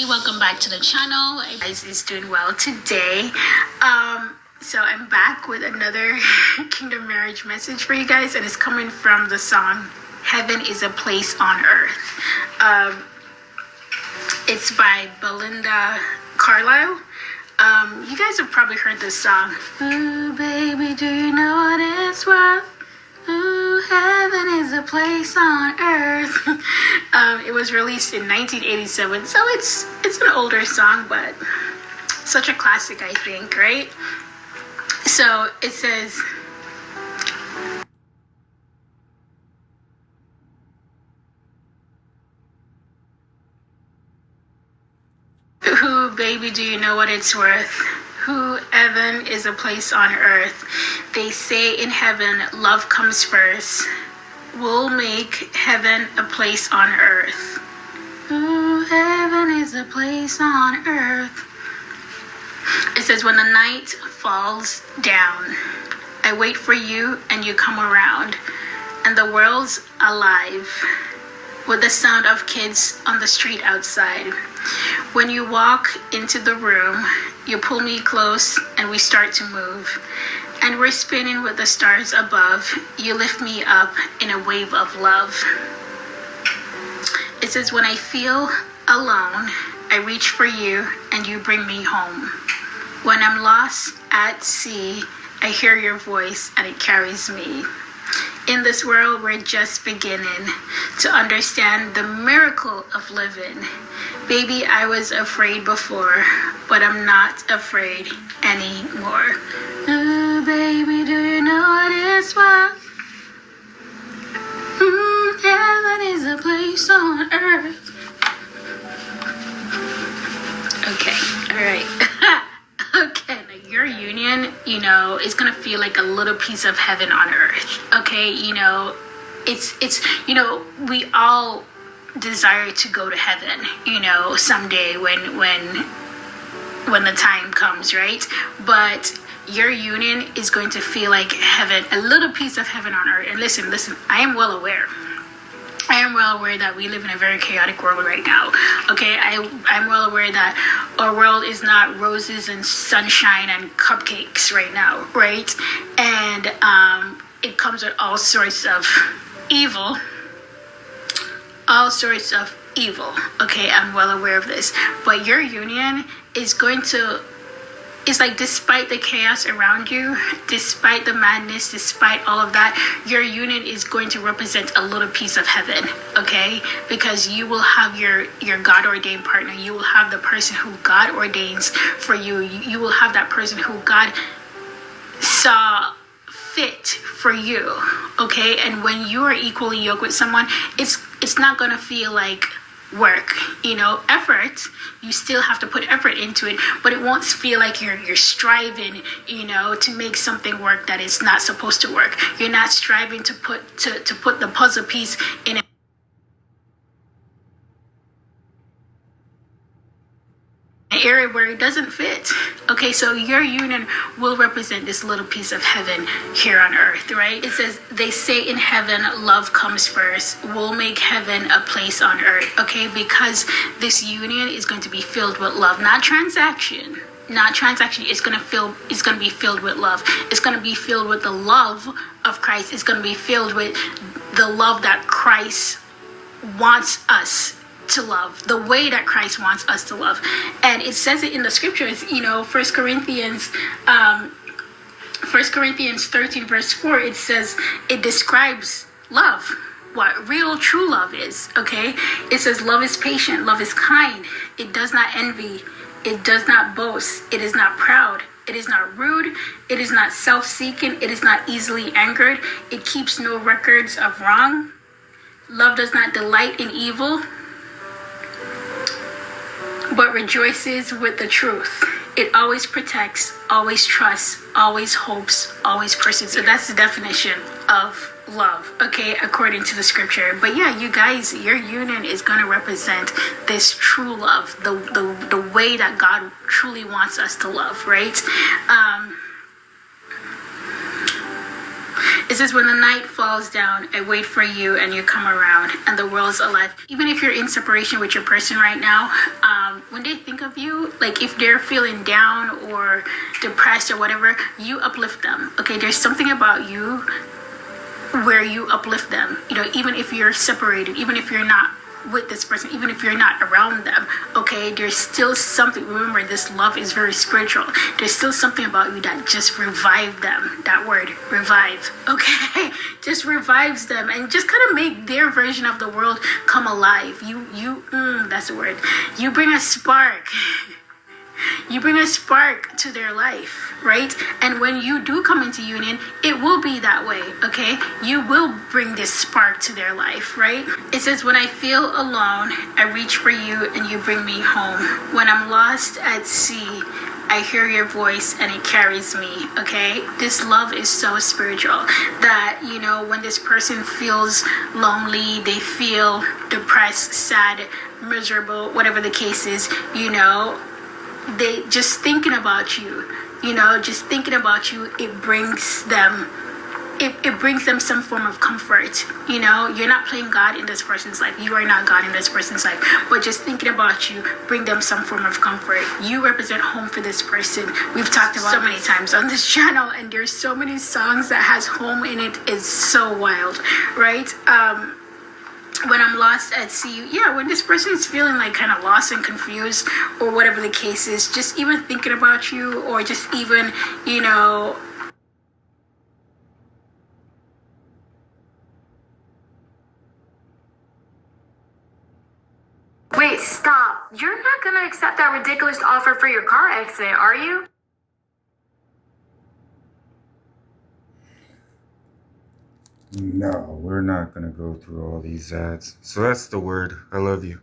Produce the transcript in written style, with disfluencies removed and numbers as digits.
everybody, welcome back to the channel. You guys is doing well today. So I'm back with another kingdom marriage message for you guys, and it's coming from the song Heaven is a Place on Earth. It's by Belinda Carlisle. You guys have probably heard this song. Ooh, baby, do you know what it's worth? Ooh, heaven is a place on earth. It was released in 1987, so it's an older song, but such a classic, I think, right? So it says, ooh, baby, do you know what it's worth? Who heaven is a place on earth. They say in heaven, love comes first. We'll make heaven a place on earth. Ooh, heaven is a place on earth. It says, when the night falls down, I wait for you and you come around, and the world's alive with the sound of kids on the street outside. When you walk into the room, you pull me close and we start to move. And we're spinning with the stars above. You lift me up in a wave of love. It says, when I feel alone, I reach for you and you bring me home. When I'm lost at sea, I hear your voice and it carries me. In this world, we're just beginning to understand the miracle of living. Baby, I was afraid before, but I'm not afraid anymore. Ooh, baby, do you know what it's worth? Heaven is a place on earth. Okay, all right. Okay, like your union, is gonna feel like a little piece of heaven on earth. Okay, it's we all desire to go to heaven, someday when the time comes, right? But your union is going to feel like heaven, a little piece of heaven on earth. And listen, I am well aware that we live in a very chaotic world right now. Okay, I'm well aware that our world is not roses and sunshine and cupcakes right now, right? And it comes with all sorts of evil. Okay, I'm well aware of this. But your union is it's like, despite the chaos around you, despite the madness, despite all of that, your union is going to represent a little piece of heaven, okay? Because you will have your God-ordained partner. You will have the person who God ordains for you. You will have that person who God saw fit for you, okay? And when you are equally yoked with someone, it's not going to feel like work, effort. You still have to put effort into it, but it won't feel like you're striving, to make something work that is not supposed to work. You're not striving to put the puzzle piece in an area where it doesn't fit. Okay, so your union will represent this little piece of heaven here on earth, right? It says, they say in heaven, love comes first. We'll make heaven a place on earth, okay? Because this union is going to be filled with love, not transaction. It's going to be filled with love. It's going to be filled with the love of Christ. It's going to be filled with the love that Christ wants us to love, the way that Christ wants us to love. And it says it in the scriptures, 1 Corinthians 13 verse 4, it says, it describes love, what real true love is, okay? It says, love is patient, love is kind, it does not envy, it does not boast, it is not proud, it is not rude, it is not self-seeking, it is not easily angered, it keeps no records of wrong. Love does not delight in evil, but rejoices with the truth. It always protects, always trusts, always hopes, always persists. So that's the definition of love, okay, according to the scripture. But yeah, you guys, your union is going to represent this true love, the way that God truly wants us to love, right? It says, when the night falls down, I wait for you and you come around and the world's alive. Even if you're in separation with your person right now, when they think of you, like if they're feeling down or depressed or whatever, you uplift them. Okay, there's something about you where you uplift them. You know, even if you're separated, even if you're not with this person, even if you're not around them, okay, there's still something. Remember, this love is very spiritual. There's still something about you that just revives them. That word, revive, okay, just revives them and just kind of make their version of the world come alive. That's the word. You bring a spark. You bring a spark to their life, right? And when you do come into union, it will be that way, okay? You will bring this spark to their life, right? It says, when I feel alone, I reach for you and you bring me home. When I'm lost at sea, I hear your voice and it carries me, okay? This love is so spiritual that, you know, when this person feels lonely, they feel depressed, sad, miserable, whatever the case is, you know, they just thinking about you, you know, just thinking about you, it brings them some form of comfort. You know, you're not playing God in this person's life. You are not God in this person's life. But just thinking about you, bring them some form of comfort. You represent home for this person. We've talked about so many times on this channel, and there's so many songs that has home in it. It's so wild, right? When I'm lost at sea, yeah, when this person is feeling like kind of lost and confused or whatever the case is, just even thinking about you, or just even, you know, Wait, stop. You're not gonna accept that ridiculous offer for your car accident, are you? No, we're not going to go through all these ads. So that's the word. I love you.